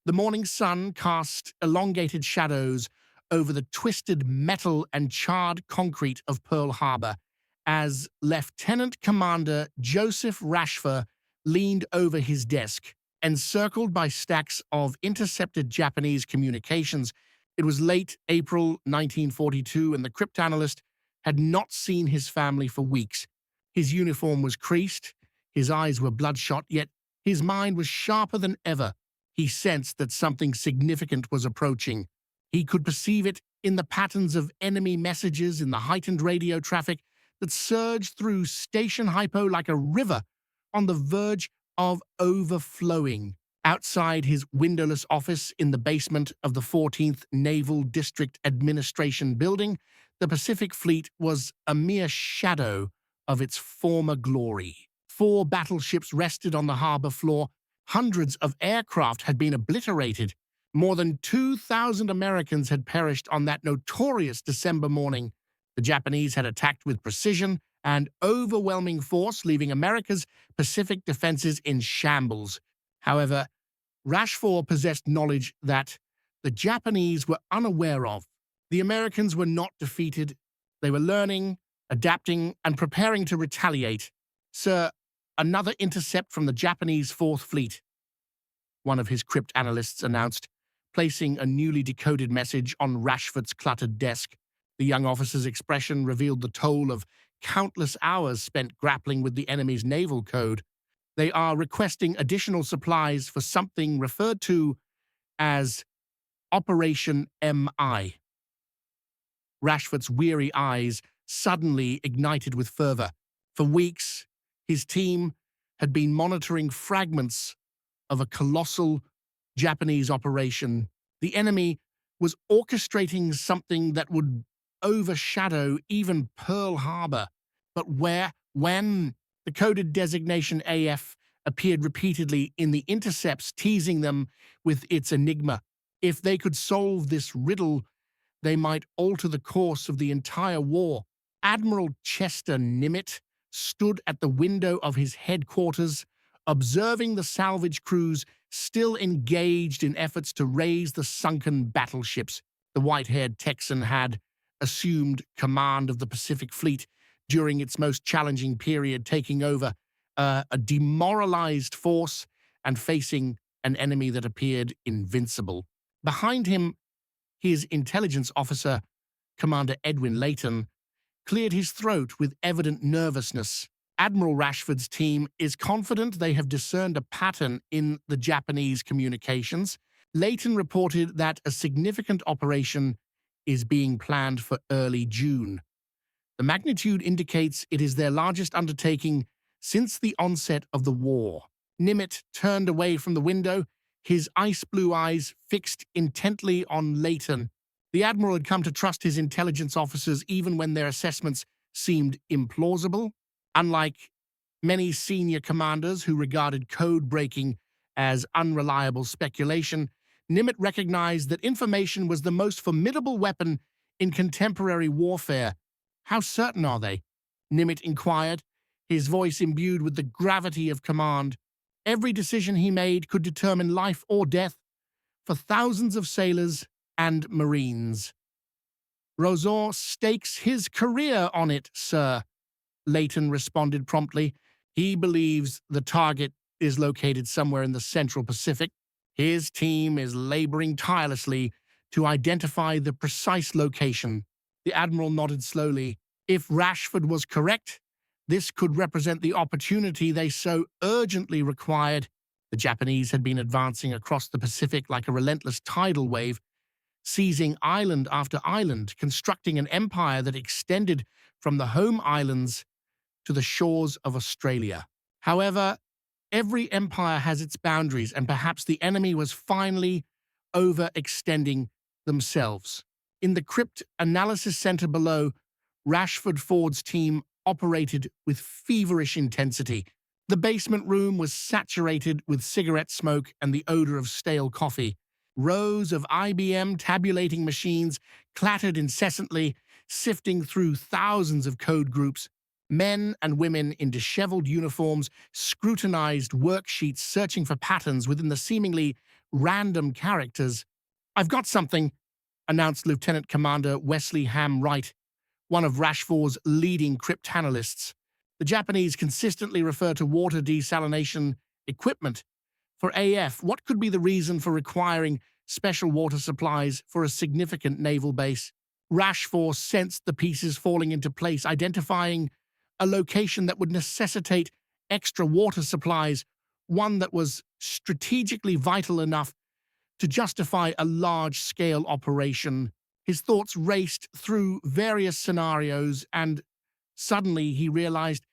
The morning sun cast elongated shadows over the twisted metal and charred concrete of Pearl Harbor as Lieutenant Commander Joseph Rochefort leaned over his desk, encircled by stacks of intercepted Japanese communications. It was late April 1942, and the cryptanalyst had not seen his family for weeks. His uniform was creased, his eyes were bloodshot, yet his mind was sharper than ever. He sensed that something significant was approaching. He could perceive it in the patterns of enemy messages, in the heightened radio traffic that surged through Station Hypo like a river on the verge of overflowing. Outside his windowless office in the basement of the 14th Naval District Administration Building, the Pacific Fleet was a mere shadow of its former glory. 4 battleships rested on the harbor floor. Hundreds of aircraft had been obliterated. More than 2,000 Americans had perished on that notorious December morning. The Japanese had attacked with precision and overwhelming force, leaving America's Pacific defenses in shambles. However, Rochefort possessed knowledge that the Japanese were unaware of. The Americans were not defeated. They were learning, adapting, and preparing to retaliate. "Sir, another intercept from the Japanese 4th Fleet," one of his cryptanalysts announced, placing a newly decoded message on Rochefort's cluttered desk. The young officer's expression revealed the toll of countless hours spent grappling with the enemy's naval code. "They are requesting additional supplies for something referred to as Operation MI." Rochefort's weary eyes suddenly ignited with fervor. For weeks, his team had been monitoring fragments of a colossal Japanese operation. The enemy was orchestrating something that would overshadow even Pearl Harbor. But where, when? The coded designation AF appeared repeatedly in the intercepts, teasing them with its enigma. If they could solve this riddle, they might alter the course of the entire war. Admiral Chester Nimitz stood at the window of his headquarters, observing the salvage crews still engaged in efforts to raise the sunken battleships. The white-haired Texan had assumed command of the Pacific Fleet during its most challenging period, taking over a demoralized force and facing an enemy that appeared invincible. Behind him, his intelligence officer, Commander Edwin Layton, cleared his throat with evident nervousness. Admiral Rochefort's team is confident they have discerned a pattern in the Japanese communications. Layton reported that a significant operation is being planned for early June. The magnitude indicates it is their largest undertaking since the onset of the war. Nimitz turned away from the window, his ice-blue eyes fixed intently on Layton. The Admiral had come to trust his intelligence officers even when their assessments seemed implausible. Unlike many senior commanders who regarded code-breaking as unreliable speculation, Nimitz recognized that information was the most formidable weapon in contemporary warfare. "How certain are they?" Nimitz inquired, his voice imbued with the gravity of command. Every decision he made could determine life or death for thousands of sailors and Marines. "Rochefort stakes his career on it, sir," Layton responded promptly. "He believes the target is located somewhere in the Central Pacific. His team is laboring tirelessly to identify the precise location." The Admiral nodded slowly. If Rochefort was correct, this could represent the opportunity they so urgently required. The Japanese had been advancing across the Pacific like a relentless tidal wave, seizing island after island, constructing an empire that extended from the home islands to the shores of Australia. However, every empire has its boundaries, and perhaps the enemy was finally overextending themselves. In the crypt analysis center below, Rochefort Ford's team operated with feverish intensity. The basement room was saturated with cigarette smoke and the odor of stale coffee. Rows of IBM tabulating machines clattered incessantly, sifting through thousands of code groups. Men and women in disheveled uniforms scrutinized worksheets, searching for patterns within the seemingly random characters. "I've got something," announced Lieutenant Commander Wesley Ham Wright, one of Rochefort's leading cryptanalysts. The Japanese consistently refer to water desalination equipment. For AF, what could be the reason for requiring special water supplies for a significant naval base? Rochefort sensed the pieces falling into place, identifying a location that would necessitate extra water supplies, one that was strategically vital enough to justify a large-scale operation. His thoughts raced through various scenarios, and suddenly he realized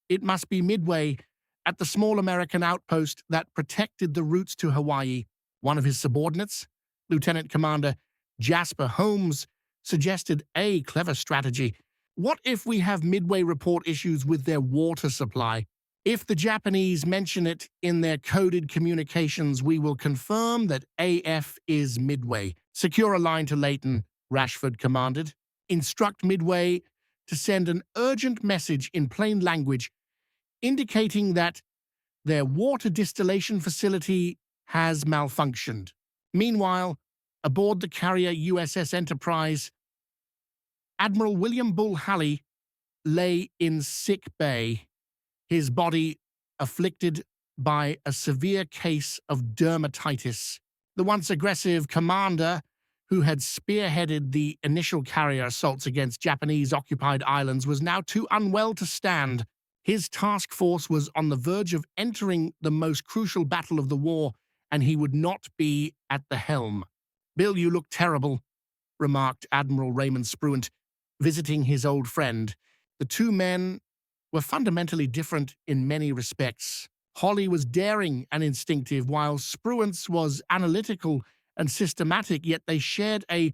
it must be Midway, at the small American outpost that protected the routes to Hawaii. One of his subordinates, Lieutenant Commander Jasper Holmes, suggested a clever strategy. What if we have Midway report issues with their water supply? If the Japanese mention it in their coded communications, we will confirm that AF is Midway. "Secure a line to Layton," Rochefort commanded. "Instruct Midway to send an urgent message in plain language indicating that their water distillation facility has malfunctioned." Meanwhile, aboard the carrier USS Enterprise, Admiral William Bull Halley lay in sick bay, his body afflicted by a severe case of dermatitis. The once aggressive commander, who had spearheaded the initial carrier assaults against Japanese-occupied islands, was now too unwell to stand. His task force was on the verge of entering the most crucial battle of the war, and he would not be at the helm. "Bill, you look terrible," remarked Admiral Raymond Spruant, visiting his old friend. The two men were fundamentally different in many respects. Holly was daring and instinctive, while Spruance was analytical and systematic, yet they shared a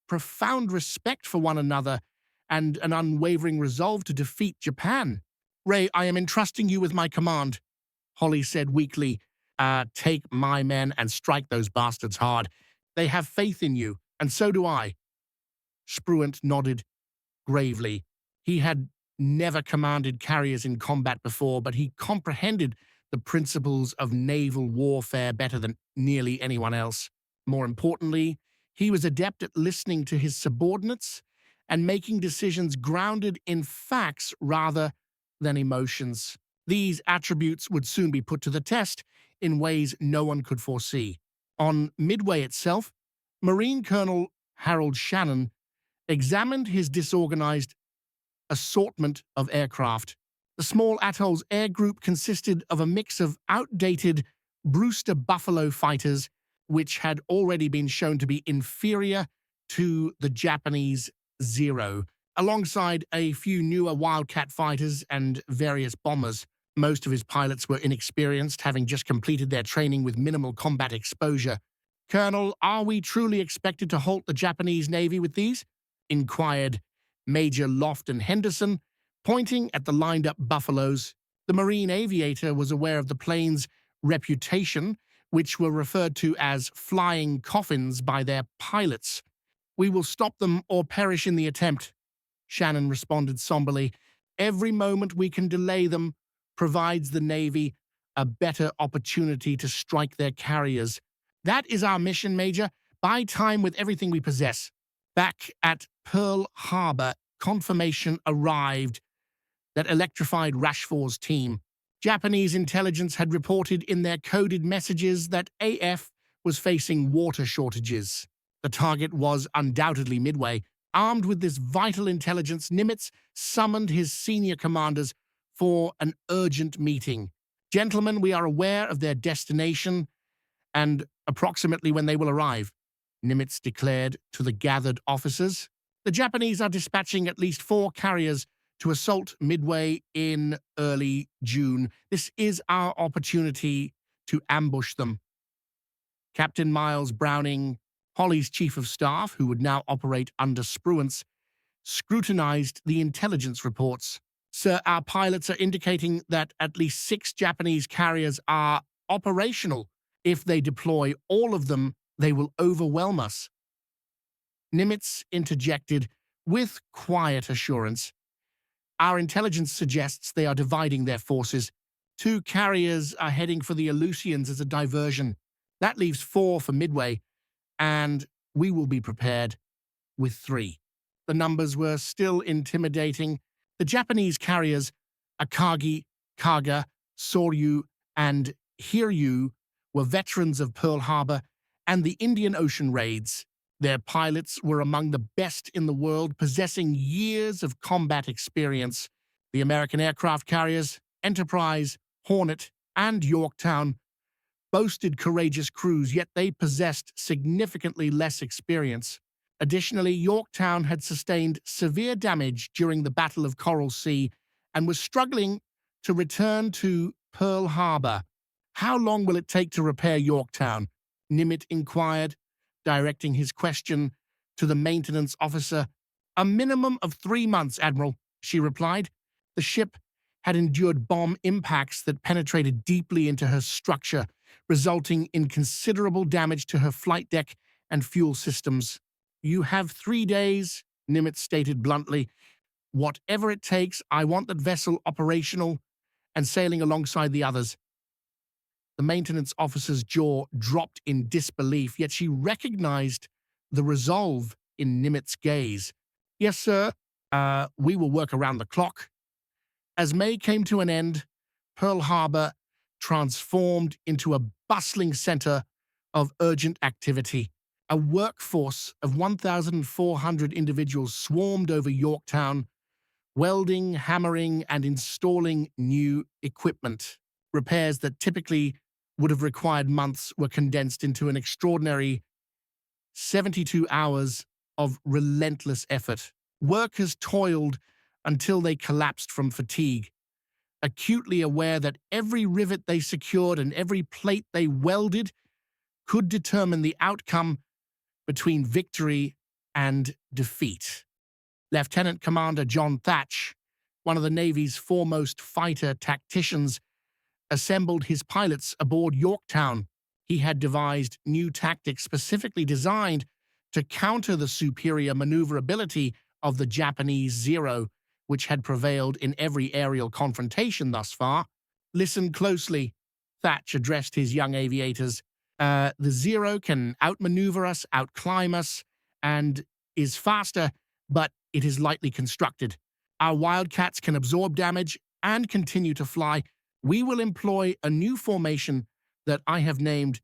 profound respect for one another and an unwavering resolve to defeat Japan. "Ray, I am entrusting you with my command," Holly said weakly. Take my men and strike those bastards hard. They have faith in you, and so do I." Spruant nodded gravely. He had never commanded carriers in combat before, but he comprehended the principles of naval warfare better than nearly anyone else. More importantly, he was adept at listening to his subordinates and making decisions grounded in facts rather than emotions. These attributes would soon be put to the test in ways no one could foresee. On Midway itself, Marine Colonel Harold Shannon examined his disorganized assortment of aircraft. The small atoll's air group consisted of a mix of outdated Brewster Buffalo fighters, which had already been shown to be inferior to the Japanese Zero, alongside a few newer Wildcat fighters and various bombers. Most of his pilots were inexperienced, having just completed their training with minimal combat exposure. "Colonel, are we truly expected to halt the Japanese Navy with these?" inquired Major Lofton Henderson, pointing at the lined-up Buffaloes. The Marine aviator was aware of the plane's reputation, which were referred to as flying coffins by their pilots. "We will stop them or perish in the attempt," Shannon responded somberly. "Every moment we can delay them provides the Navy a better opportunity to strike their carriers. That is our mission, Major. Buy time with everything we possess." Back at Pearl Harbor, confirmation arrived that electrified Rochefort's team. Japanese intelligence had reported in their coded messages that AF was facing water shortages. The target was undoubtedly Midway. Armed with this vital intelligence, Nimitz summoned his senior commanders for an urgent meeting. "Gentlemen, we are aware of their destination and approximately when they will arrive," Nimitz declared to the gathered officers. "The Japanese are dispatching at least 4 carriers to assault Midway in early June. This is our opportunity to ambush them." Captain Miles Browning, Holly's chief of staff, who would now operate under Spruance, scrutinized the intelligence reports. "Sir, our pilots are indicating that at least 6 Japanese carriers are operational. If they deploy all of them, they will overwhelm us." Nimitz interjected with quiet assurance. "Our intelligence suggests they are dividing their forces. 2 carriers are heading for the Aleutians as a diversion. That leaves 4 for Midway, and we will be prepared with 3. The numbers were still intimidating. The Japanese carriers Akagi, Kaga, Soryu, and Hiryu were veterans of Pearl Harbor and the Indian Ocean raids. Their pilots were among the best in the world, possessing years of combat experience. The American aircraft carriers Enterprise, Hornet, and Yorktown boasted courageous crews, yet they possessed significantly less experience. Additionally, Yorktown had sustained severe damage during the Battle of Coral Sea and was struggling to return to Pearl Harbor. "How long will it take to repair Yorktown?" Nimitz inquired, directing his question to the maintenance officer. "A minimum of 3 months, Admiral," she replied. The ship had endured bomb impacts that penetrated deeply into her structure, resulting in considerable damage to her flight deck and fuel systems. "You have 3 days," Nimitz stated bluntly. "Whatever it takes, I want that vessel operational and sailing alongside the others." The maintenance officer's jaw dropped in disbelief, yet she recognized the resolve in Nimitz's gaze. "Yes, sir. We will work around the clock." As May came to an end, Pearl Harbor transformed into a bustling center of urgent activity. A workforce of 1,400 individuals swarmed over Yorktown, welding, hammering, and installing new equipment. Repairs that typically would have required months were condensed into an extraordinary 72 hours of relentless effort. Workers toiled until they collapsed from fatigue, acutely aware that every rivet they secured and every plate they welded could determine the outcome between victory and defeat. Lieutenant Commander John Thatch, one of the Navy's foremost fighter tacticians, assembled his pilots aboard Yorktown. He had devised new tactics specifically designed to counter the superior maneuverability of the Japanese Zero, which had prevailed in every aerial confrontation thus far. "Listen closely," Thatch addressed his young aviators. "The Zero can outmaneuver us, outclimb us, and is faster, but it is lightly constructed. Our Wildcats can absorb damage and continue to fly. We will employ a new formation that I have named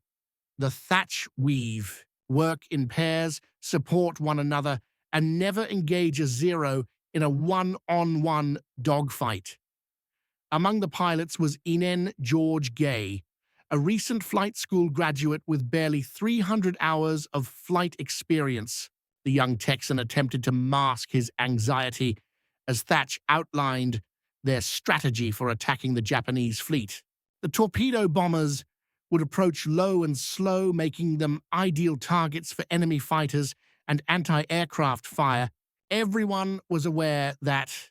the Thatch Weave. Work in pairs, support one another, and never engage a Zero in a one-on-one dogfight." Among the pilots was Inen George Gay, a recent flight school graduate with barely 300 hours of flight experience. The young Texan attempted to mask his anxiety as Thatch outlined their strategy for attacking the Japanese fleet. The torpedo bombers would approach low and slow, making them ideal targets for enemy fighters and anti-aircraft fire. Everyone was aware that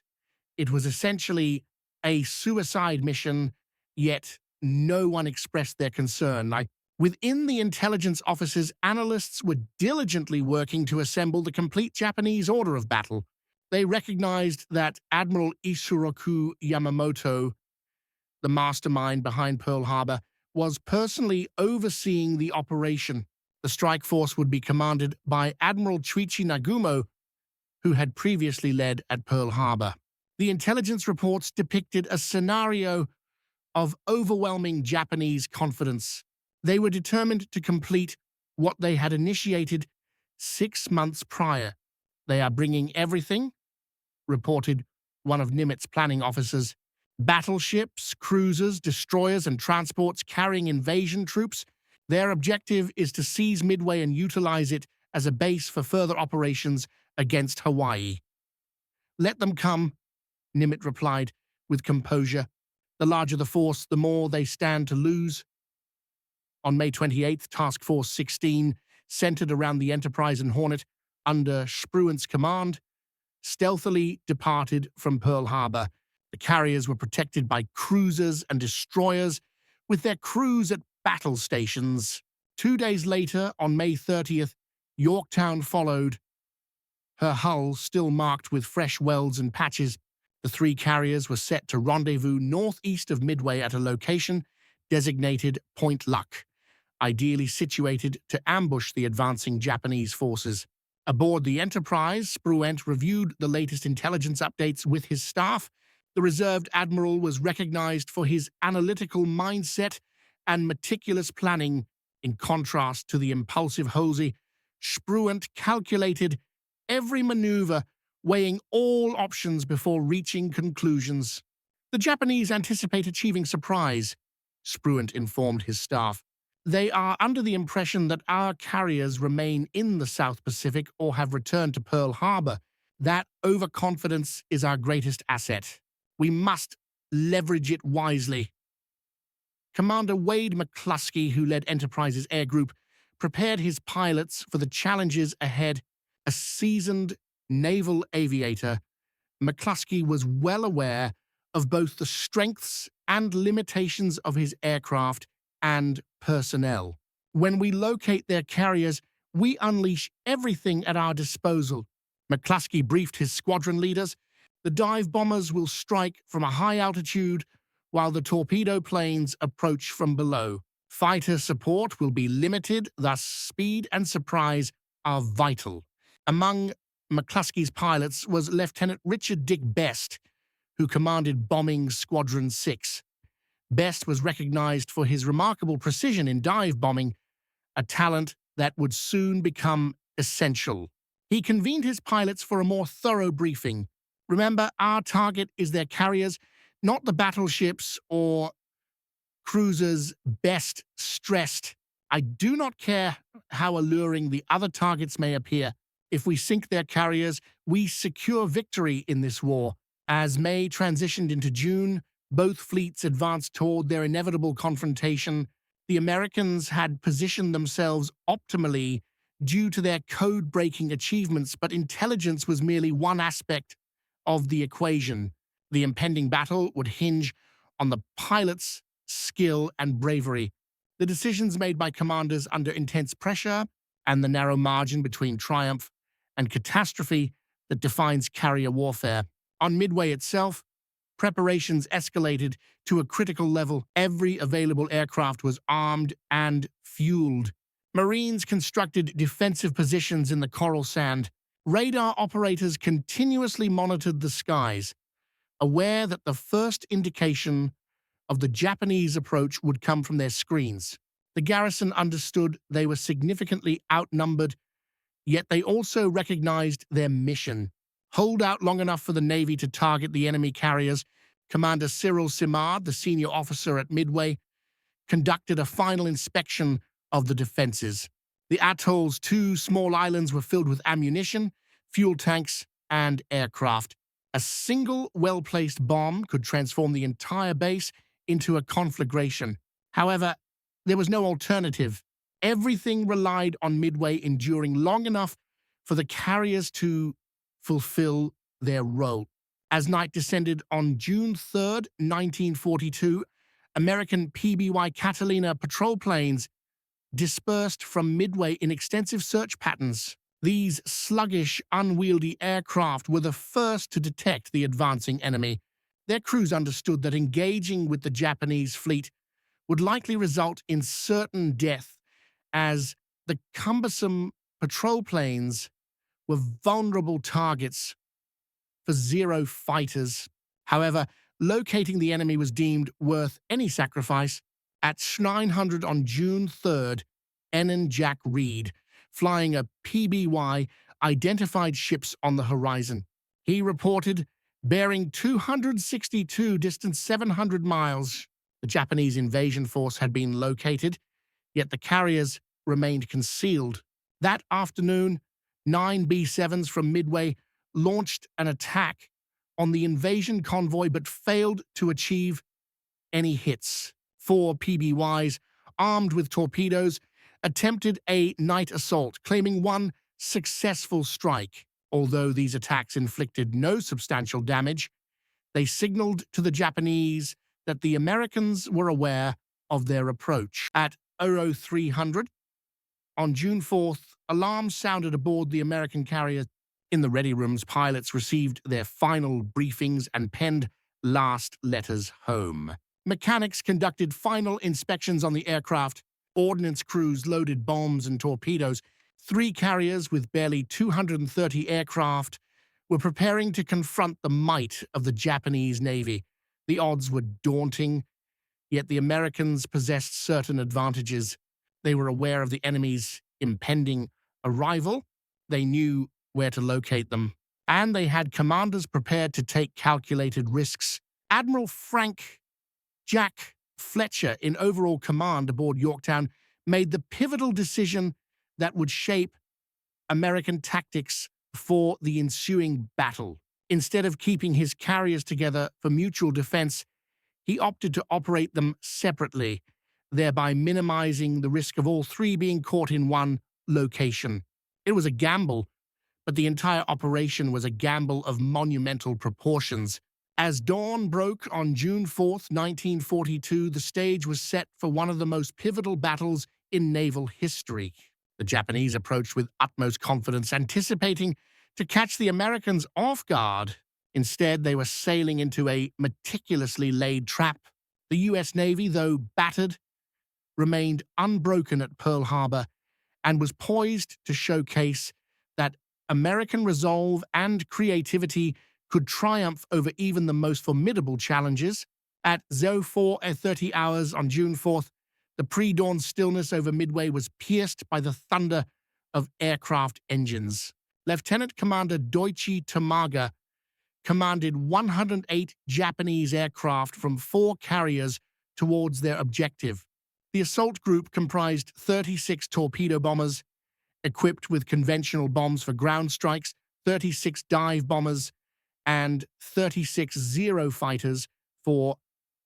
it was essentially a suicide mission, yet no one expressed their concern. Within the intelligence offices, analysts were diligently working to assemble the complete Japanese order of battle. They recognized that Admiral Yamamoto, the mastermind behind Pearl Harbor, was personally overseeing the operation. The strike force would be commanded by Admiral Chester Nimitz, who had previously led at Pearl Harbor. The intelligence reports depicted a scenario of overwhelming Japanese confidence. They were determined to complete what they had initiated 6 months prior. "They are bringing everything," reported one of Nimitz's planning officers. "Battleships, cruisers, destroyers, and transports carrying invasion troops. Their objective is to seize Midway and utilize it as a base for further operations against Hawaii." "Let them come," Nimitz replied with composure. "The larger the force, the more they stand to lose." On May 28th, Task Force 16, centered around the Enterprise and Hornet under Spruant's command, stealthily departed from Pearl Harbor. The carriers were protected by cruisers and destroyers, with their crews at battle stations. 2 days later, on May 30th, Yorktown followed, her hull still marked with fresh welds and patches. The 3 carriers were set to rendezvous northeast of Midway at a location designated Point Luck. ideally situated to ambush the advancing Japanese forces. Aboard the Enterprise, Spruant reviewed the latest intelligence updates with his staff. The reserved admiral was recognized for his analytical mindset and meticulous planning. In contrast to the impulsive Halsey, Spruant calculated every maneuver, weighing all options before reaching conclusions. The Japanese anticipate achieving surprise, Spruant informed his staff. They are under the impression that our carriers remain in the South Pacific or have returned to Pearl Harbor. That overconfidence is our greatest asset. We must leverage it wisely. Commander Wade McClusky, who led Enterprise's air group, prepared his pilots for the challenges ahead. A seasoned naval aviator, McClusky was well aware of both the strengths and limitations of his aircraft and personnel. When we locate their carriers, we unleash everything at our disposal. McClusky briefed his squadron leaders. The dive bombers will strike from a high altitude, while the torpedo planes approach from below. Fighter support will be limited, thus speed and surprise are vital. Among McClusky's pilots was Lieutenant Richard Dick Best, who commanded Bombing Squadron 6. Best was recognized for his remarkable precision in dive bombing, a talent that would soon become essential. He convened his pilots for a more thorough briefing. Remember, our target is their carriers, not the battleships or cruisers. Best stressed, I do not care how alluring the other targets may appear. If we sink their carriers, we secure victory in this war. As May transitioned into June, both fleets advanced toward their inevitable confrontation. The Americans had positioned themselves optimally due to their code-breaking achievements, but intelligence was merely one aspect of the equation. The impending battle would hinge on the pilots' skill and bravery. The decisions made by commanders under intense pressure and the narrow margin between triumph and catastrophe that defines carrier warfare. On Midway itself, preparations escalated to a critical level. Every available aircraft was armed and fueled. Marines constructed defensive positions in the coral sand. Radar operators continuously monitored the skies, aware that the first indication of the Japanese approach would come from their screens. The garrison understood they were significantly outnumbered, yet they also recognized their mission. Hold out long enough for the Navy to target the enemy carriers. Commander Cyril Simard, the senior officer at Midway, conducted a final inspection of the defenses. The atoll's 2 small islands were filled with ammunition, fuel tanks, and aircraft. A single well-placed bomb could transform the entire base into a conflagration. However, there was no alternative. Everything relied on Midway enduring long enough for the carriers to fulfill their role. As night descended on June 3, 1942, American PBY Catalina patrol planes dispersed from Midway in extensive search patterns. These sluggish, unwieldy aircraft were the first to detect the advancing enemy. Their crews understood that engaging with the Japanese fleet would likely result in certain death, as the cumbersome patrol planes were vulnerable targets for Zero fighters. However, locating the enemy was deemed worth any sacrifice. At 900 on June 3rd, Ensign Jack Reed, flying a PBY, identified ships on the horizon. He reported bearing 262, distance 700 miles. The Japanese invasion force had been located, yet the carriers remained concealed. That afternoon, 9 B-7s from Midway launched an attack on the invasion convoy but failed to achieve any hits. 4 PBYs, armed with torpedoes, attempted a night assault, claiming 1 successful strike. Although these attacks inflicted no substantial damage, they signaled to the Japanese that the Americans were aware of their approach. At 0300, on June 4th, alarms sounded aboard the American carrier. In the ready rooms, pilots received their final briefings and penned last letters home. Mechanics conducted final inspections on the aircraft. ordnance crews loaded bombs and torpedoes. 3 carriers with barely 230 aircraft were preparing to confront the might of the Japanese Navy. The odds were daunting, yet the Americans possessed certain advantages. They were aware of the enemy's impending arrival, they knew where to locate them, and they had commanders prepared to take calculated risks. Admiral Frank Jack Fletcher, in overall command aboard Yorktown, made the pivotal decision that would shape American tactics for the ensuing battle. Instead of keeping his carriers together for mutual defense, he opted to operate them separately, thereby minimizing the risk of all 3 being caught in one location. It was a gamble, but the entire operation was a gamble of monumental proportions. As dawn broke on June 4, 1942, the stage was set for one of the most pivotal battles in naval history. The Japanese approached with utmost confidence, anticipating to catch the Americans off guard. Instead, they were sailing into a meticulously laid trap. The U.S. Navy, though battered, remained unbroken at Pearl Harbor and was poised to showcase that American resolve and creativity could triumph over even the most formidable challenges. At 04:30 hours on June 4th, the pre-dawn stillness over Midway was pierced by the thunder of aircraft engines. Lieutenant Commander Doichi Tamaga commanded 108 Japanese aircraft from 4 carriers towards their objective. The assault group comprised 36 torpedo bombers, equipped with conventional bombs for ground strikes, 36 dive bombers, and 36 Zero fighters for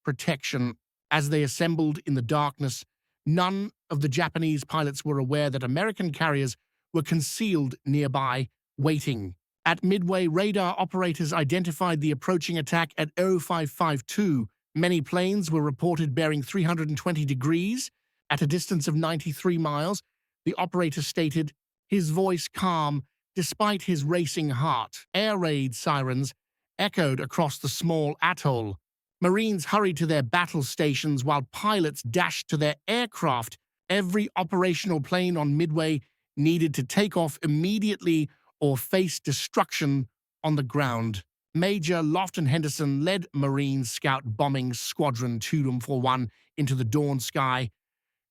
protection. As they assembled in the darkness, none of the Japanese pilots were aware that American carriers were concealed nearby, waiting. At Midway, radar operators identified the approaching attack at 0552. Many planes were reported bearing 320 degrees at a distance of 93 miles. The operator stated, his voice calm despite his racing heart. Air raid sirens echoed across the small atoll. Marines hurried to their battle stations while pilots dashed to their aircraft. Every operational plane on Midway needed to take off immediately or face destruction on the ground. Major Lofton Henderson led Marine Scout bombing Squadron 241 into the dawn sky,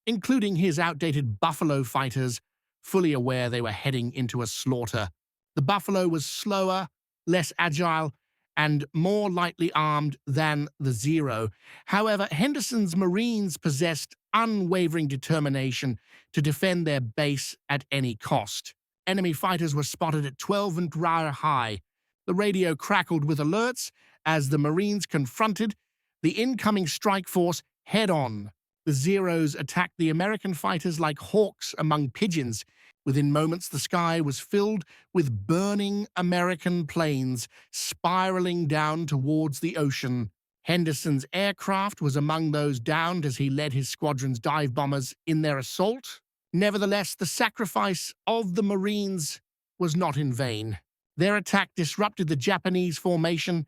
including his outdated Buffalo fighters, fully aware they were heading into a slaughter. The Buffalo was slower, less agile, and more lightly armed than the Zero. However, Henderson's Marines possessed unwavering determination to defend their base at any cost. Enemy fighters were spotted at 12 and Rye High. The radio crackled with alerts as the Marines confronted the incoming strike force head-on. The Zeros attacked the American fighters like hawks among pigeons. Within moments, the sky was filled with burning American planes spiraling down towards the ocean. Henderson's aircraft was among those downed as he led his squadron's dive bombers in their assault. Nevertheless, the sacrifice of the Marines was not in vain. Their attack disrupted the Japanese formation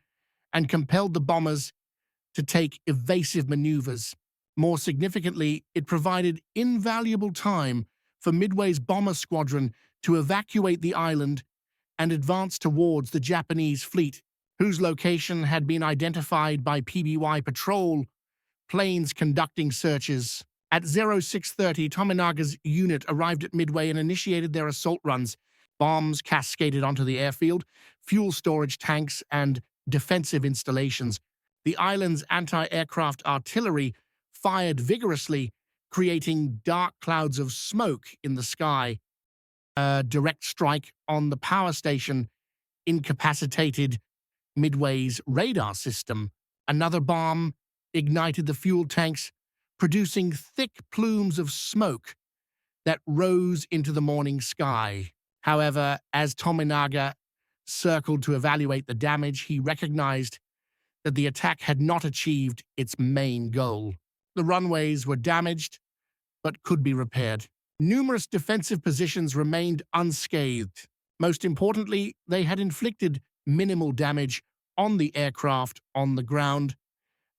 and compelled the bombers to take evasive maneuvers. More significantly, it provided invaluable time for Midway's bomber squadron to evacuate the island and advance towards the Japanese fleet, whose location had been identified by PBY patrol planes conducting searches. At 0630, Tominaga's unit arrived at Midway and initiated their assault runs. Bombs cascaded onto the airfield, fuel storage tanks, and defensive installations. The island's anti-aircraft artillery fired vigorously, creating dark clouds of smoke in the sky. A direct strike on the power station incapacitated Midway's radar system. Another bomb ignited the fuel tanks, producing thick plumes of smoke that rose into the morning sky. However, as Tominaga circled to evaluate the damage, he recognized that the attack had not achieved its main goal. The runways were damaged, but could be repaired. Numerous defensive positions remained unscathed. Most importantly, they had inflicted minimal damage on the aircraft on the ground,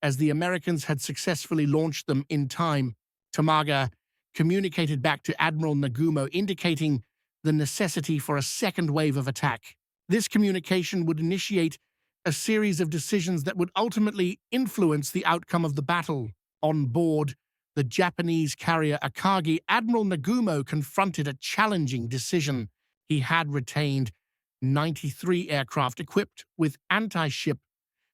as the Americans had successfully launched them in time. Tamaga communicated back to Admiral Nagumo, indicating the necessity for a second wave of attack. This communication would initiate a series of decisions that would ultimately influence the outcome of the battle. On board the Japanese carrier Akagi, Admiral Nagumo confronted a challenging decision. He had retained 93 aircraft equipped with anti-ship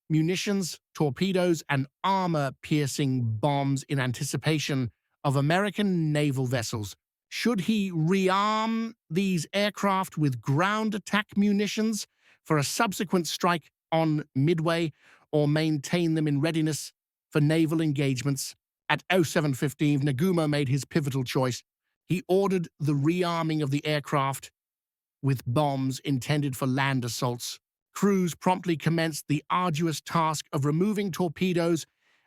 munitions, torpedoes, and armor-piercing bombs in anticipation of American naval vessels. Should he rearm these aircraft with ground attack munitions for a subsequent strike on Midway, or maintain them in readiness for naval engagements? At 07:15, Nagumo made his pivotal choice. He ordered the rearming of the aircraft with bombs intended for land assaults. Crews promptly commenced the arduous task of removing torpedoes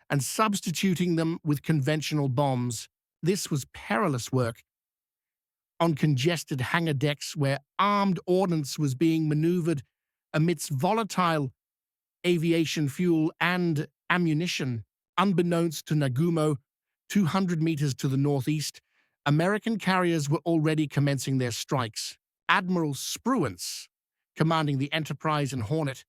and substituting them with conventional bombs. This was perilous work on congested hangar decks where armed ordnance was being maneuvered amidst volatile aviation fuel and ammunition. Unbeknownst to Nagumo, 200 meters to the northeast, American carriers were already commencing their strikes. Admiral Spruance, commanding the Enterprise and Hornet,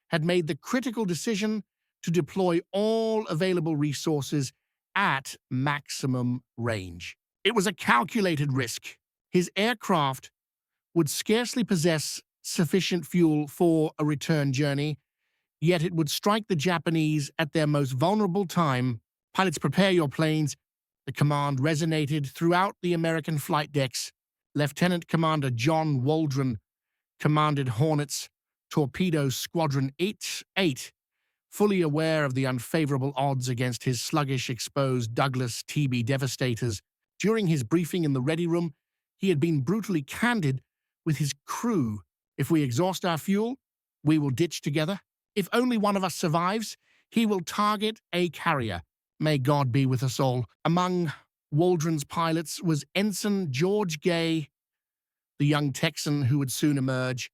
had made the critical decision to deploy all available resources at maximum range. It was a calculated risk. His aircraft would scarcely possess sufficient fuel for a return journey, yet it would strike the Japanese at their most vulnerable time. Pilots, prepare your planes. The command resonated throughout the American flight decks. Lieutenant Commander John Waldron commanded Hornet's Torpedo Squadron 8, fully aware of the unfavorable odds against his sluggish, exposed Douglas TB Devastators. During his briefing in the ready room, he had been brutally candid with his crew. If we exhaust our fuel, we will ditch together. If only one of us survives, he will target a carrier. May God be with us all. Among Waldron's pilots was Ensign George Gay, the young Texan who would soon emerge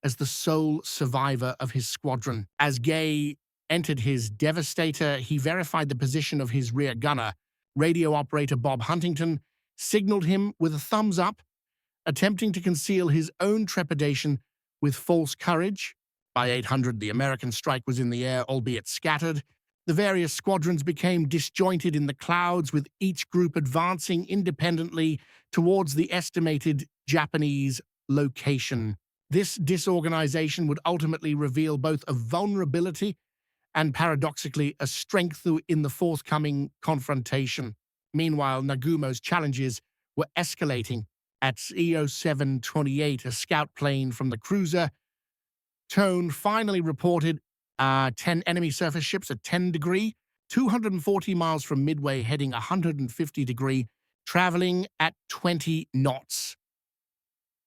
as the sole survivor of his squadron. As Gay entered his Devastator, he verified the position of his rear gunner. Radio operator Bob Huntington signaled him with a thumbs up, attempting to conceal his own trepidation with false courage. By 800, the American strike was in the air, albeit scattered. The various squadrons became disjointed in the clouds, with each group advancing independently towards the estimated Japanese location. This disorganization would ultimately reveal both a vulnerability and, paradoxically, a strength in the forthcoming confrontation. Meanwhile, Nagumo's challenges were escalating. At EO 728, a scout plane from the cruiser Tone finally reported 10 enemy surface ships at 10 degree, 240 miles from Midway, heading 150 degree, traveling at 20 knots.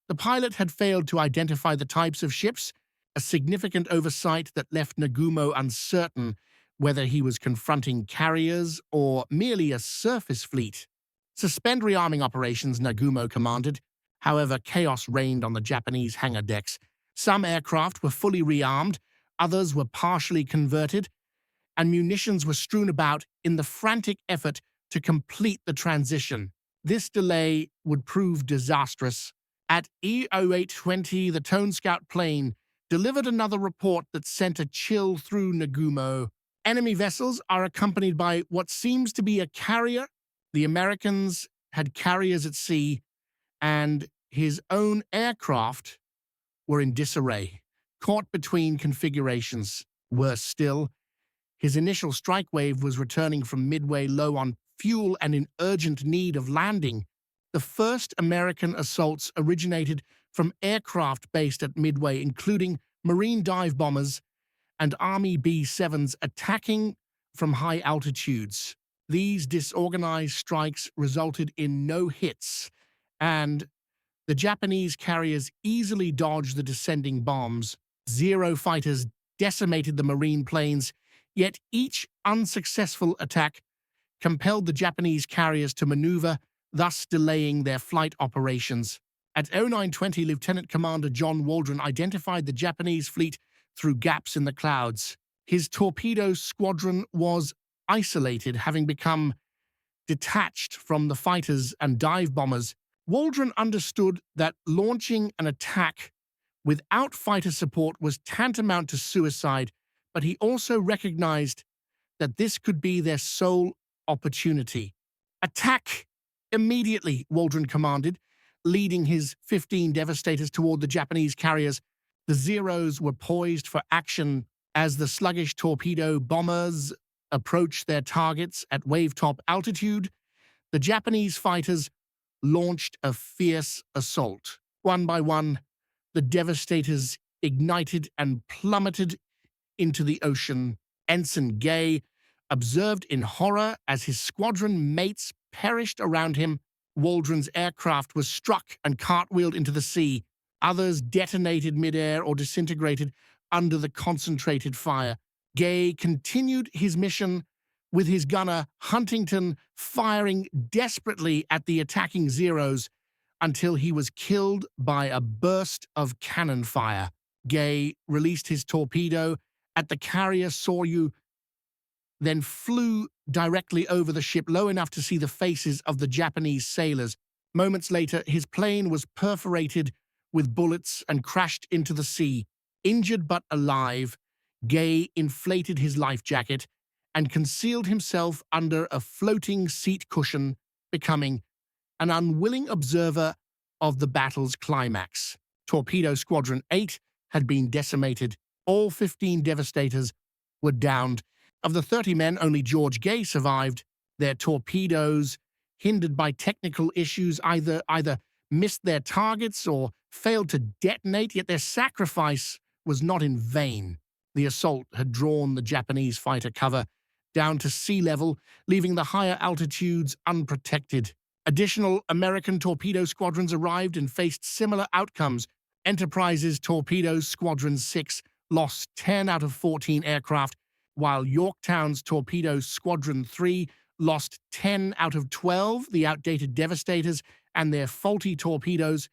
The pilot had failed to identify the types of ships, a significant oversight that left Nagumo uncertain whether he was confronting carriers or merely a surface fleet. Suspend rearming operations, Nagumo commanded. However, chaos reigned on the Japanese hangar decks. Some aircraft were fully rearmed, others were partially converted, and munitions were strewn about in the frantic effort to complete the transition. This delay would prove disastrous. At E0820, the Tone Scout plane delivered another report that sent a chill through Nagumo. Enemy vessels are accompanied by what seems to be a carrier. The Americans had carriers at sea, and his own aircraft were in disarray, caught between configurations. Worse still, his initial strike wave was returning from Midway low on fuel and in urgent need of landing. The first American assaults originated from aircraft based at Midway, including Marine dive bombers and Army B-7s attacking from high altitudes. These disorganized strikes resulted in no hits, and the Japanese carriers easily dodged the descending bombs. Zero fighters decimated the Marine planes, yet each unsuccessful attack compelled the Japanese carriers to maneuver, thus delaying their flight operations. At 0920, Lieutenant Commander John Waldron identified the Japanese fleet through gaps in the clouds. His torpedo squadron was isolated, having become detached from the fighters and dive bombers, Waldron understood that launching an attack without fighter support was tantamount to suicide, but he also recognized that this could be their sole opportunity. "Attack immediately," Waldron commanded, leading his 15 Devastators toward the Japanese carriers. The Zeros were poised for action as the sluggish torpedo bombers approached their targets at wave-top altitude. The Japanese fighters launched a fierce assault. One by one, the Devastators ignited and plummeted into the ocean. Ensign Gay observed in horror as his squadron mates perished around him. Waldron's aircraft was struck and cartwheeled into the sea. Others detonated midair or disintegrated under the concentrated fire. Gay continued his mission with his gunner Huntington firing desperately at the attacking Zeros until he was killed by a burst of cannon fire. Gay released his torpedo at the carrier Soryu, then flew directly over the ship low enough to see the faces of the Japanese sailors. Moments later, his plane was perforated with bullets and crashed into the sea. Injured but alive, Gay inflated his life jacket and concealed himself under a floating seat cushion, becoming an unwilling observer of the battle's climax. Torpedo Squadron 8 had been decimated. All 15 Devastators were downed. Of the 30 men, only George Gay survived. Their torpedoes, hindered by technical issues, either missed their targets or failed to detonate, yet their sacrifice was not in vain. The assault had drawn the Japanese fighter cover down to sea level, leaving the higher altitudes unprotected. Additional American torpedo squadrons arrived and faced similar outcomes. Enterprise's Torpedo Squadron 6 lost 10 out of 14 aircraft, while Yorktown's Torpedo Squadron 3 lost 10 out of 12. The outdated Devastators and their faulty torpedoes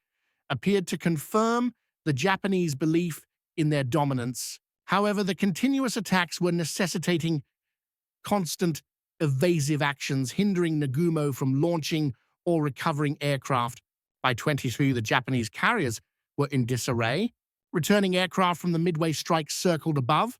appeared to confirm the Japanese belief in their dominance. However, the continuous attacks were necessitating constant evasive actions, hindering Nagumo from launching or recovering aircraft. By 22, the Japanese carriers were in disarray. Returning aircraft from the Midway strike circled above,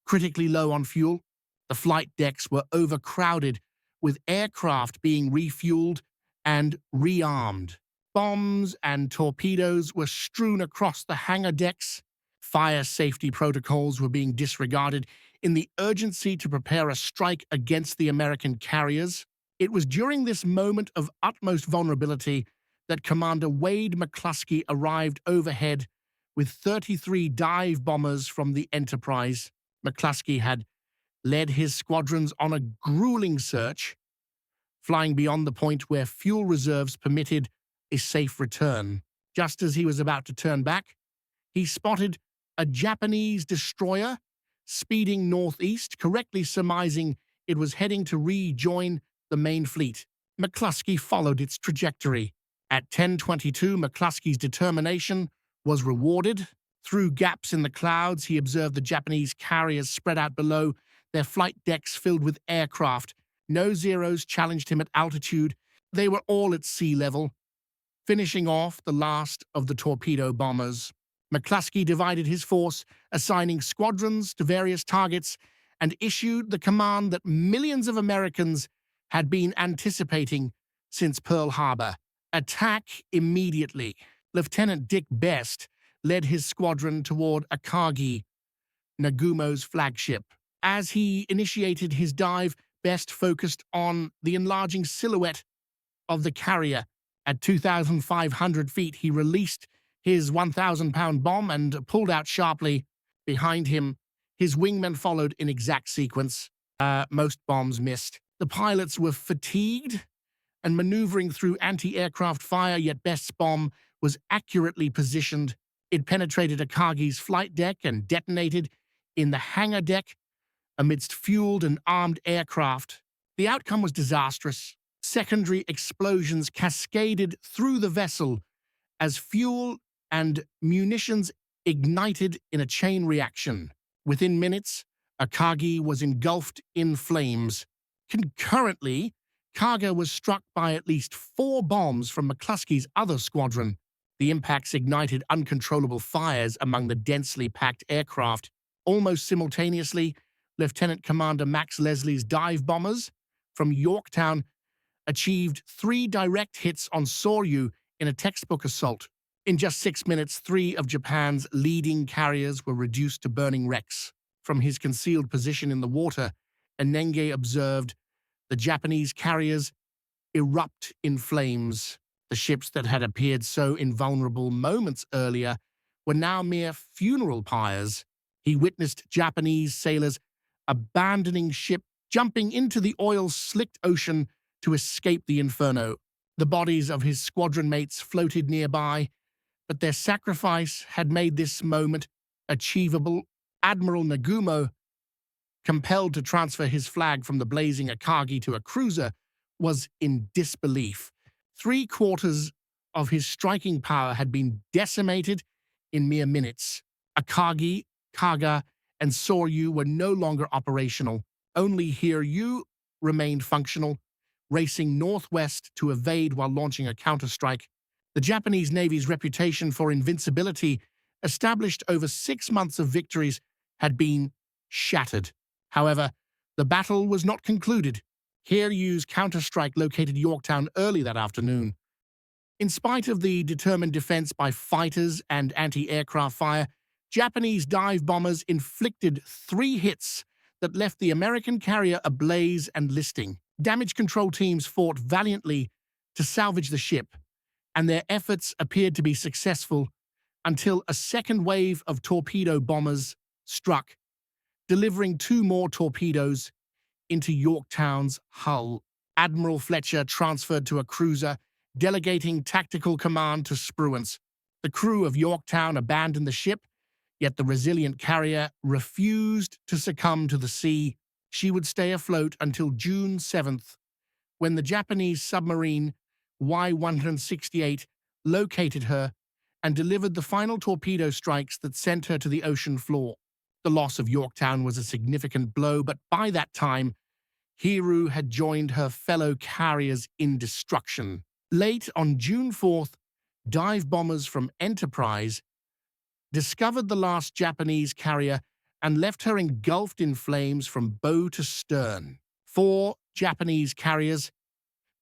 critically low on fuel. The flight decks were overcrowded, with aircraft being refueled and rearmed. Bombs and torpedoes were strewn across the hangar decks. Fire safety protocols were being disregarded in the urgency to prepare a strike against the American carriers. It was during this moment of utmost vulnerability that Commander Wade McClusky arrived overhead with 33 dive bombers from the Enterprise. McClusky had led his squadrons on a grueling search, flying beyond the point where fuel reserves permitted a safe return. Just as he was about to turn back, he spotted a Japanese destroyer speeding northeast, correctly surmising it was heading to rejoin the main fleet. McClusky followed its trajectory. At 10:22, McClusky's determination was rewarded. Through gaps in the clouds, he observed the Japanese carriers spread out below, their flight decks filled with aircraft. No Zeros challenged him at altitude. They were all at sea level, finishing off the last of the torpedo bombers. McClusky divided his force, assigning squadrons to various targets, and issued the command that millions of Americans had been anticipating since Pearl Harbor: attack immediately. Lieutenant Dick Best led his squadron toward Akagi, Nagumo's flagship. As he initiated his dive, Best focused on the enlarging silhouette of the carrier. At 2,500 feet, he released his 1,000-pound bomb and pulled out sharply. Behind him, his wingmen followed in exact sequence. Most bombs missed. The pilots were fatigued and maneuvering through anti-aircraft fire, yet Best's bomb was accurately positioned. It penetrated Akagi's flight deck and detonated in the hangar deck amidst fueled and armed aircraft. The outcome was disastrous. Secondary explosions cascaded through the vessel as fuel and munitions ignited in a chain reaction. Within minutes, Akagi was engulfed in flames. Concurrently, Kaga was struck by at least 4 bombs from McClusky's other squadron. The impacts ignited uncontrollable fires among the densely packed aircraft. Almost simultaneously, Lieutenant Commander Max Leslie's dive bombers from Yorktown achieved 3 direct hits on Soryu in a textbook assault. In just 6 minutes, 3 of Japan's leading carriers were reduced to burning wrecks. From his concealed position in the water, Enenge observed the Japanese carriers erupt in flames. The ships that had appeared so invulnerable moments earlier were now mere funeral pyres. He witnessed Japanese sailors abandoning ship, jumping into the oil-slicked ocean to escape the inferno. The bodies of his squadron mates floated nearby, but their sacrifice had made this moment achievable. Admiral Nagumo, compelled to transfer his flag from the blazing Akagi to a cruiser, was in disbelief. 3/4 of his striking power had been decimated in mere minutes. Akagi, Kaga, and Soryu were no longer operational. Only Hiryu remained functional, racing northwest to evade while launching a counterstrike. The Japanese Navy's reputation for invincibility, established over 6 months of victories, had been shattered. However, the battle was not concluded. Hiryu's counterstrike located Yorktown early that afternoon. In spite of the determined defense by fighters and anti-aircraft fire, Japanese dive bombers inflicted 3 hits that left the American carrier ablaze and listing. Damage control teams fought valiantly to salvage the ship, and their efforts appeared to be successful until a second wave of torpedo bombers struck, delivering 2 more torpedoes into Yorktown's hull. Admiral Fletcher transferred to a cruiser, delegating tactical command to Spruance. The crew of Yorktown abandoned the ship, yet the resilient carrier refused to succumb to the sea. She would stay afloat until June 7th, when the Japanese submarine Y-168 located her and delivered the final torpedo strikes that sent her to the ocean floor. The loss of Yorktown was a significant blow, but by that time, Hiryu had joined her fellow carriers in destruction. Late on June 4th, dive bombers from Enterprise discovered the last Japanese carrier and left her engulfed in flames from bow to stern. 4 Japanese carriers,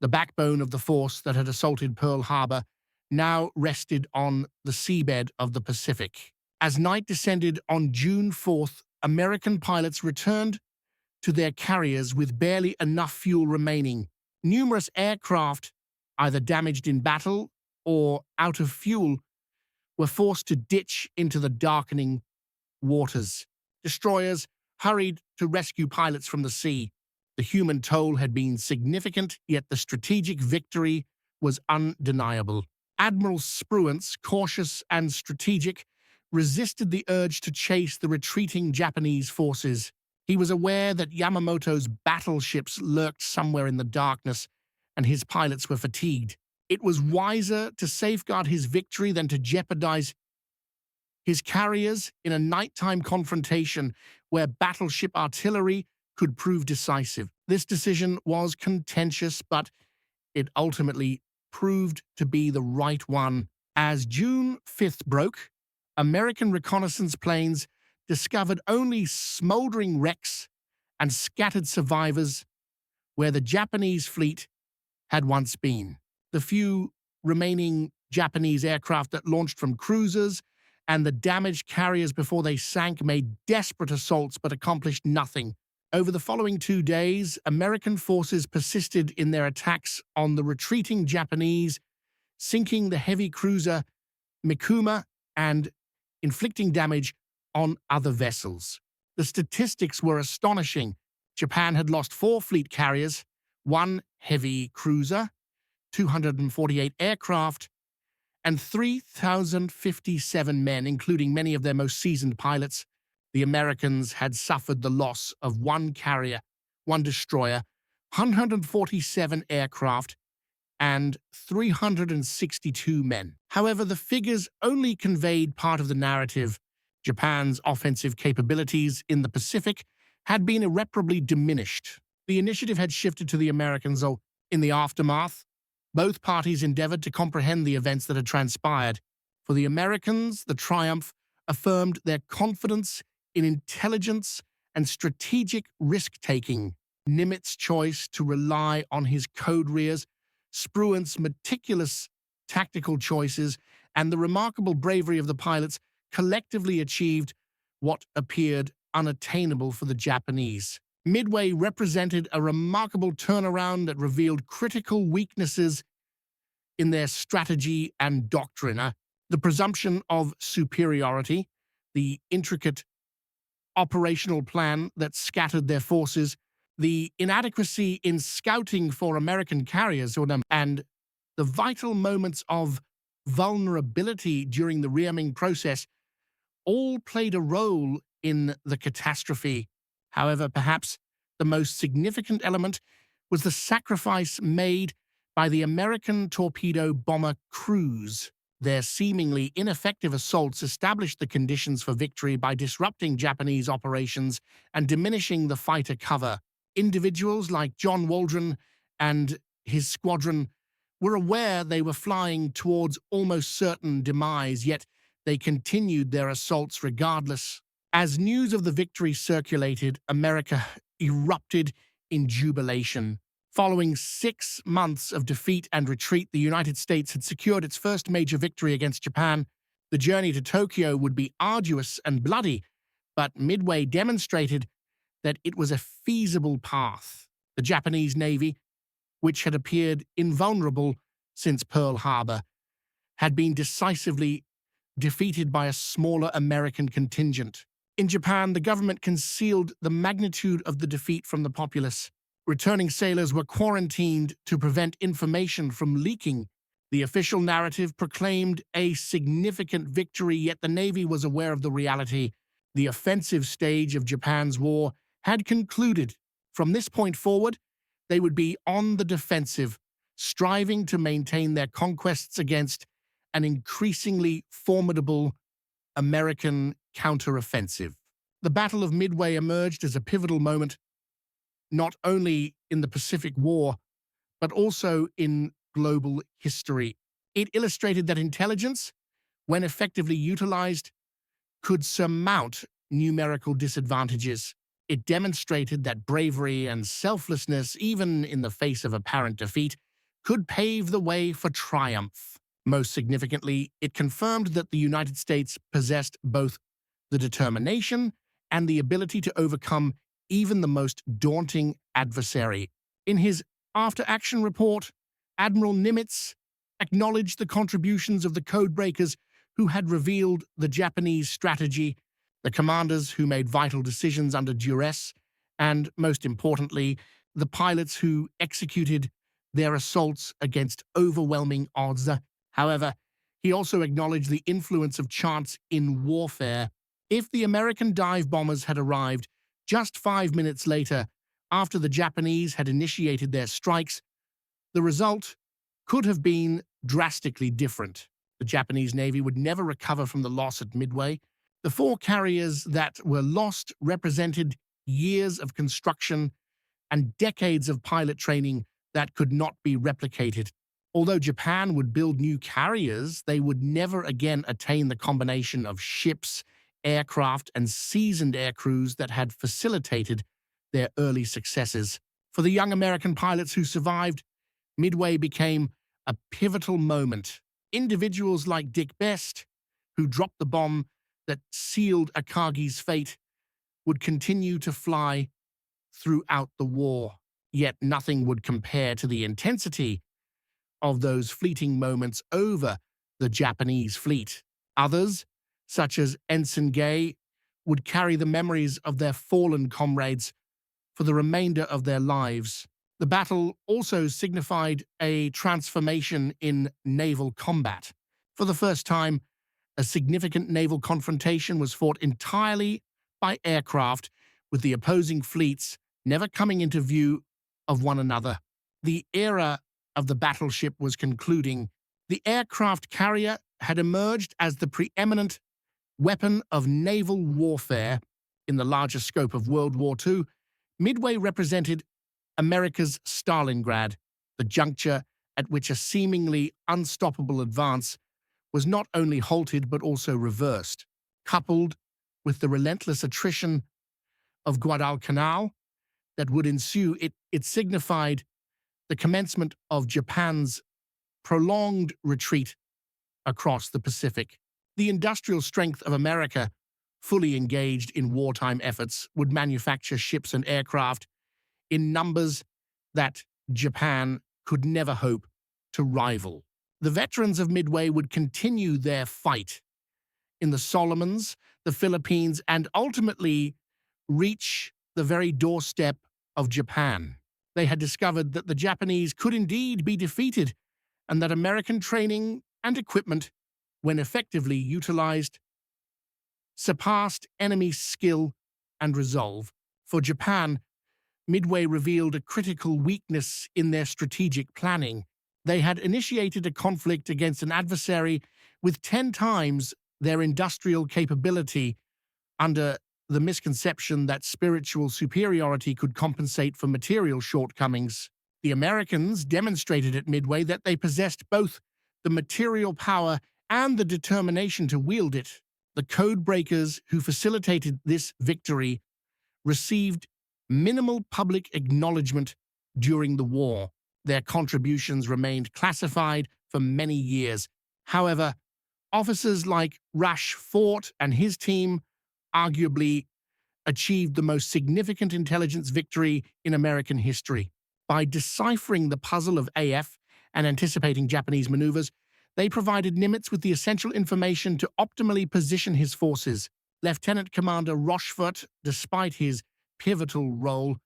the backbone of the force that had assaulted Pearl Harbor, now rested on the seabed of the Pacific. As night descended on June 4th, American pilots returned to their carriers with barely enough fuel remaining. Numerous aircraft, either damaged in battle or out of fuel, were forced to ditch into the darkening waters. Destroyers hurried to rescue pilots from the sea. The human toll had been significant, yet the strategic victory was undeniable. Admiral Spruance, cautious and strategic, resisted the urge to chase the retreating Japanese forces. He was aware that Yamamoto's battleships lurked somewhere in the darkness, and his pilots were fatigued. It was wiser to safeguard his victory than to jeopardize his carriers in a nighttime confrontation where battleship artillery could prove decisive. This decision was contentious, but it ultimately proved to be the right one. As June 5th broke, American reconnaissance planes discovered only smoldering wrecks and scattered survivors where the Japanese fleet had once been. The few remaining Japanese aircraft that launched from cruisers and the damaged carriers before they sank made desperate assaults but accomplished nothing. Over the following 2 days, American forces persisted in their attacks on the retreating Japanese, sinking the heavy cruiser Mikuma and inflicting damage on other vessels. The statistics were astonishing. Japan had lost 4 fleet carriers, 1 heavy cruiser, 248 aircraft, and 3,057 men, including many of their most seasoned pilots. The Americans had suffered the loss of 1 carrier, 1 destroyer, 147 aircraft, and 362 men. However, the figures only conveyed part of the narrative. Japan's offensive capabilities in the Pacific had been irreparably diminished. The initiative had shifted to the Americans, In the aftermath, both parties endeavored to comprehend the events that had transpired. For the Americans, the triumph affirmed their confidence in intelligence and strategic risk-taking. Nimitz's choice to rely on his code rears, Spruant's meticulous tactical choices, and the remarkable bravery of the pilots collectively achieved what appeared unattainable for the Japanese. Midway represented a remarkable turnaround that revealed critical weaknesses in their strategy and doctrine. The presumption of superiority, the intricate operational plan that scattered their forces, the inadequacy in scouting for American carriers, and the vital moments of vulnerability during the rearming process all played a role in the catastrophe. However, perhaps the most significant element was the sacrifice made by the American torpedo bomber crews. Their seemingly ineffective assaults established the conditions for victory by disrupting Japanese operations and diminishing the fighter cover. Individuals like John Waldron and his squadron were aware they were flying towards almost certain demise, yet they continued their assaults regardless. As news of the victory circulated, America erupted in jubilation. Following 6 months of defeat and retreat, the United States had secured its first major victory against Japan. The journey to Tokyo would be arduous and bloody, but Midway demonstrated that it was a feasible path. The Japanese Navy, which had appeared invulnerable since Pearl Harbor, had been decisively defeated by a smaller American contingent. In Japan, the government concealed the magnitude of the defeat from the populace. Returning sailors were quarantined to prevent information from leaking. The official narrative proclaimed a significant victory, yet the Navy was aware of the reality. The offensive stage of Japan's war had concluded. From this point forward, they would be on the defensive, striving to maintain their conquests against an increasingly formidable American counteroffensive. The Battle of Midway emerged as a pivotal moment, not only in the Pacific War, but also in global history. It illustrated that intelligence, when effectively utilized, could surmount numerical disadvantages. It demonstrated that bravery and selflessness, even in the face of apparent defeat, could pave the way for triumph. Most significantly, it confirmed that the United States possessed both the determination and the ability to overcome even the most daunting adversary. In his after-action report, Admiral Nimitz acknowledged the contributions of the codebreakers who had revealed the Japanese strategy, the commanders who made vital decisions under duress, and, most importantly, the pilots who executed their assaults against overwhelming odds. However, he also acknowledged the influence of chance in warfare. If the American dive bombers had arrived just 5 minutes later, after the Japanese had initiated their strikes, the result could have been drastically different. The Japanese Navy would never recover from the loss at Midway. The 4 carriers that were lost represented years of construction and decades of pilot training that could not be replicated. Although Japan would build new carriers, they would never again attain the combination of ships, aircraft, and seasoned air crews that had facilitated their early successes. For the young American pilots who survived, Midway became a pivotal moment. Individuals like Dick Best, who dropped the bomb that sealed Akagi's fate, would continue to fly throughout the war. Yet nothing would compare to the intensity of those fleeting moments over the Japanese fleet. Others, such as Ensign Gay, would carry the memories of their fallen comrades for the remainder of their lives. The battle also signified a transformation in naval combat. For the first time, a significant naval confrontation was fought entirely by aircraft, with the opposing fleets never coming into view of one another. The era of the battleship was concluding. The aircraft carrier had emerged as the preeminent weapon of naval warfare in the larger scope of World War II. Midway represented America's Stalingrad, the juncture at which a seemingly unstoppable advance was not only halted but also reversed. Coupled with the relentless attrition of Guadalcanal that would ensue, it signified the commencement of Japan's prolonged retreat across the Pacific. The industrial strength of America, fully engaged in wartime efforts, would manufacture ships and aircraft in numbers that Japan could never hope to rival. The veterans of Midway would continue their fight in the Solomons, the Philippines, and ultimately reach the very doorstep of Japan. They had discovered that the Japanese could indeed be defeated and that American training and equipment, when effectively utilized, surpassed enemy skill and resolve. For Japan, Midway revealed a critical weakness in their strategic planning. They had initiated a conflict against an adversary with 10 times their industrial capability under the misconception that spiritual superiority could compensate for material shortcomings. The Americans demonstrated at Midway that they possessed both the material power and the determination to wield it. The codebreakers who facilitated this victory received minimal public acknowledgement during the war. Their contributions remained classified for many years. However, officers like Rochefort and his team arguably achieved the most significant intelligence victory in American history. By deciphering the puzzle of AF and anticipating Japanese maneuvers, they provided Nimitz with the essential information to optimally position his forces. Lieutenant Commander Rochefort, despite his pivotal role,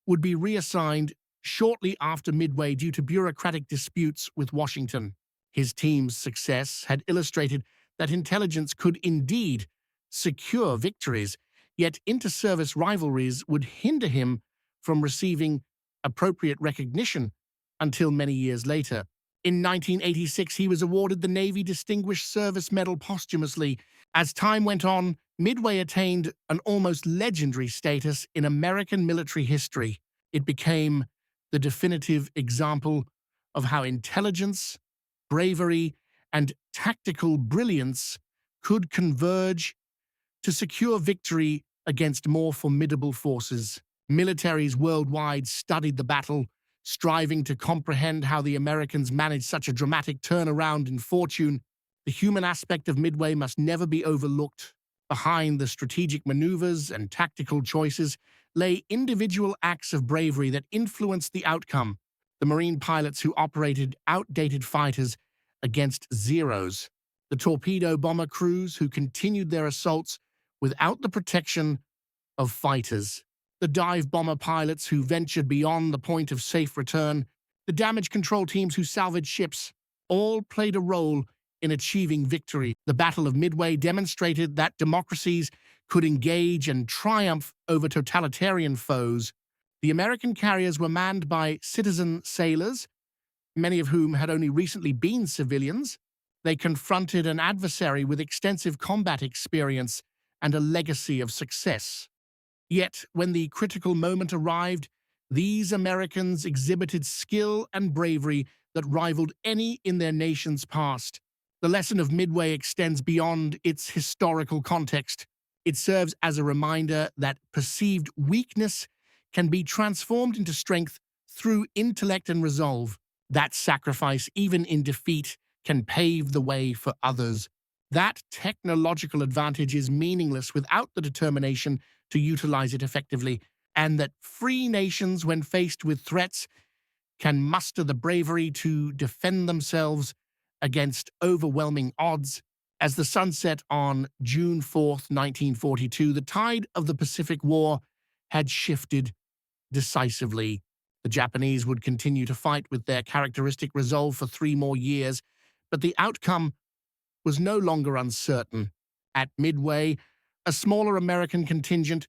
would be reassigned shortly after Midway due to bureaucratic disputes with Washington. His team's success had illustrated that intelligence could indeed secure victories, yet inter-service rivalries would hinder him from receiving appropriate recognition until many years later. In 1986, he was awarded the Navy Distinguished Service Medal posthumously. As time went on, Midway attained an almost legendary status in American military history. It became the definitive example of how intelligence, bravery, and tactical brilliance could converge to secure victory against more formidable forces. Militaries worldwide studied the battle, striving to comprehend how the Americans managed such a dramatic turnaround in fortune. The human aspect of Midway must never be overlooked. Behind the strategic maneuvers and tactical choices lay individual acts of bravery that influenced the outcome. The Marine pilots who operated outdated fighters against Zeros, the torpedo bomber crews who continued their assaults without the protection of fighters, the dive bomber pilots who ventured beyond the point of safe return, the damage control teams who salvaged ships, all played a role in achieving victory. The Battle of Midway demonstrated that democracies could engage and triumph over totalitarian foes. The American carriers were manned by citizen sailors, many of whom had only recently been civilians. They confronted an adversary with extensive combat experience and a legacy of success. Yet, when the critical moment arrived, these Americans exhibited skill and bravery that rivaled any in their nation's past. The lesson of Midway extends beyond its historical context. It serves as a reminder that perceived weakness can be transformed into strength through intellect and resolve. That sacrifice, even in defeat, can pave the way for others. That technological advantage is meaningless without the determination to utilize it effectively, and that free nations, when faced with threats, can muster the bravery to defend themselves against overwhelming odds. As the sun set on June 4th, 1942, the tide of the Pacific War had shifted decisively. The Japanese would continue to fight with their characteristic resolve for 3 more years, but the outcome was no longer uncertain. At Midway, a smaller American contingent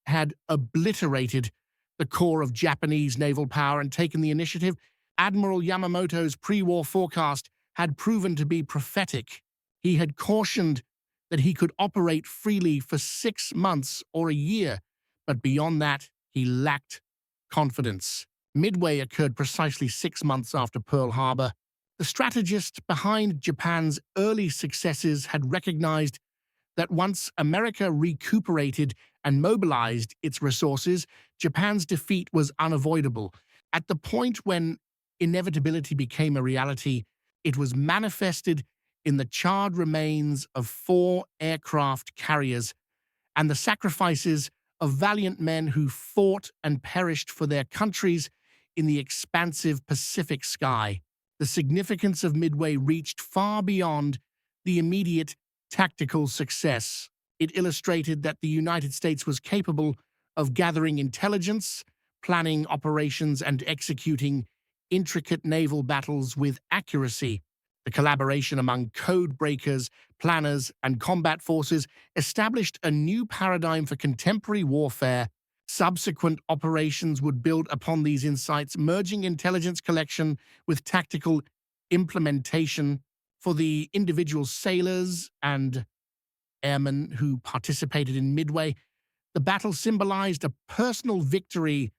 had obliterated the core of Japanese naval power and taken the initiative. Admiral Yamamoto's pre-war forecast had proven to be prophetic. He had cautioned that he could operate freely for 6 months or a year, but beyond that, he lacked confidence. Midway occurred precisely 6 months after Pearl Harbor. The strategist behind Japan's early successes had recognized that once America recuperated and mobilized its resources, Japan's defeat was unavoidable. At the point when inevitability became a reality, it was manifested in the charred remains of 4 aircraft carriers and the sacrifices of valiant men who fought and perished for their countries in the expansive Pacific sky. The significance of Midway reached far beyond the immediate tactical success. It illustrated that the United States was capable of gathering intelligence, planning operations, and executing intricate naval battles with accuracy. The collaboration among code breakers, planners, and combat forces established a new paradigm for contemporary warfare. Subsequent operations would build upon these insights, merging intelligence collection with tactical implementation. For the individual sailors and airmen who participated in Midway, the battle symbolized a personal victory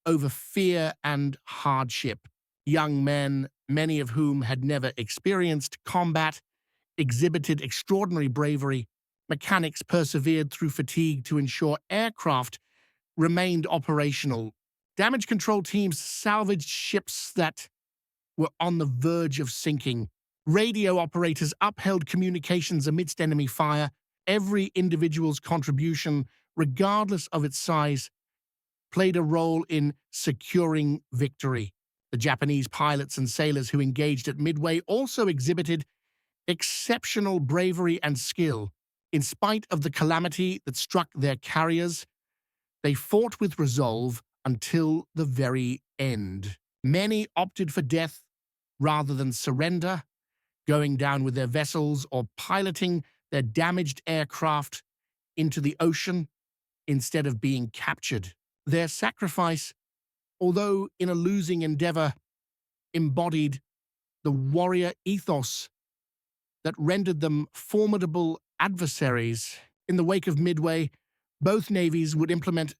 over fear and hardship. Young men, many of whom had never experienced combat, exhibited extraordinary bravery. Mechanics persevered through fatigue to ensure aircraft remained operational. Damage control teams salvaged ships that were on the verge of sinking. Radio operators upheld communications amidst enemy fire. Every individual's contribution, regardless of its size, played a role in securing victory. The Japanese pilots and sailors who engaged at Midway also exhibited exceptional bravery and skill. In spite of the calamity that struck their carriers, they fought with resolve until the very end. Many opted for death rather than surrender, going down with their vessels or piloting their damaged aircraft into the ocean instead of being captured. Their sacrifice, although in a losing endeavor, embodied the warrior ethos that rendered them formidable adversaries. In the wake of Midway, both navies would implement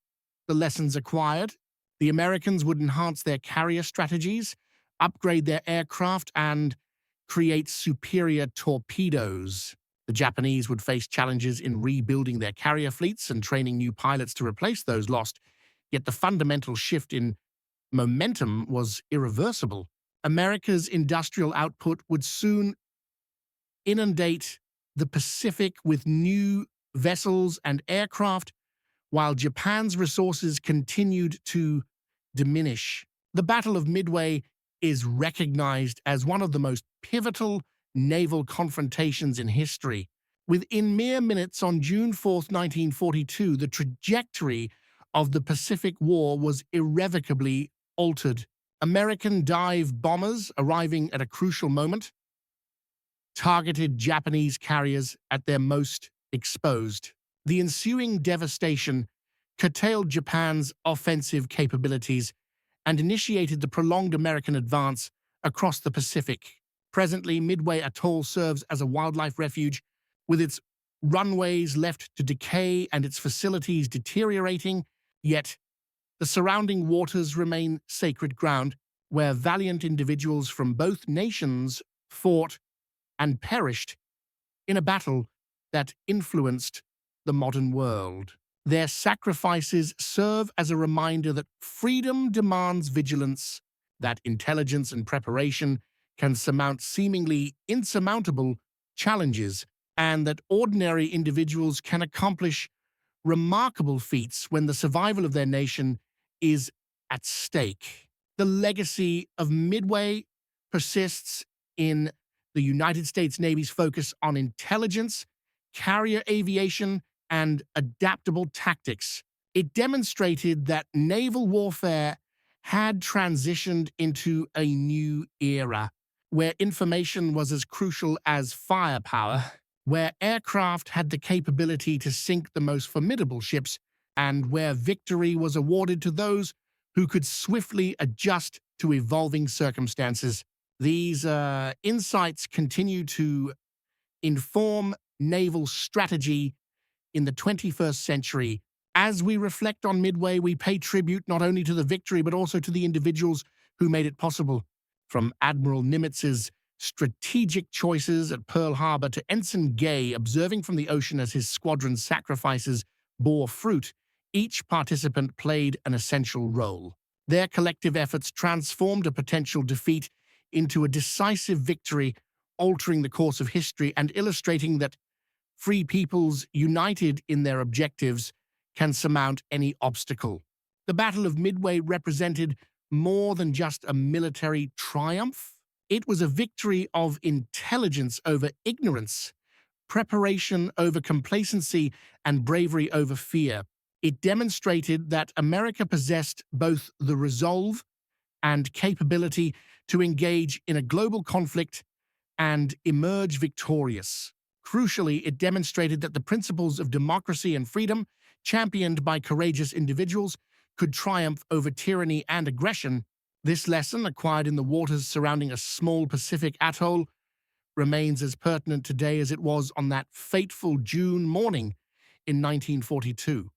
the lessons acquired. The Americans would enhance their carrier strategies, upgrade their aircraft, and create superior torpedoes. The Japanese would face challenges in rebuilding their carrier fleets and training new pilots to replace those lost. Yet the fundamental shift in momentum was irreversible. America's industrial output would soon inundate the Pacific with new vessels and aircraft, while Japan's resources continued to diminish. The Battle of Midway is recognized as one of the most pivotal naval confrontations in history. Within mere minutes on June 4, 1942, the trajectory of the Pacific War was irrevocably altered. American dive bombers, arriving at a crucial moment, targeted Japanese carriers at their most exposed. The ensuing devastation curtailed Japan's offensive capabilities and initiated the prolonged American advance across the Pacific. Presently, Midway Atoll serves as a wildlife refuge, with its runways left to decay and its facilities deteriorating, yet the surrounding waters remain sacred ground where valiant individuals from both nations fought and perished in a battle that influenced the modern world. Their sacrifices serve as a reminder that freedom demands vigilance, that intelligence and preparation can surmount seemingly insurmountable challenges, and that ordinary individuals can accomplish remarkable feats when the survival of their nation is at stake. The legacy of Midway persists in the United States Navy's focus on intelligence, carrier aviation, and adaptable tactics. It demonstrated that naval warfare had transitioned into a new era, where information was as crucial as firepower, where aircraft had the capability to sink the most formidable ships, and where victory was awarded to those who could swiftly adjust to evolving circumstances. These insights continue to inform naval strategy in the 21st century As we reflect on Midway, we pay tribute not only to the victory, but also to the individuals who made it possible. From Admiral Nimitz's strategic choices at Pearl Harbor to Ensign Gay observing from the ocean as his squadron's sacrifices bore fruit, each participant played an essential role. Their collective efforts transformed a potential defeat into a decisive victory, altering the course of history and illustrating that free peoples united in their objectives can surmount any obstacle. The Battle of Midway represented more than just a military triumph. It was a victory of intelligence over ignorance, preparation over complacency, and bravery over fear. It demonstrated that America possessed both the resolve and capability to engage in a global conflict and emerge victorious. Crucially, it demonstrated that the principles of democracy and freedom, championed by courageous individuals, could triumph over tyranny and aggression. This lesson, acquired in the waters surrounding a small Pacific atoll, remains as pertinent today as it was on that fateful June morning in 1942.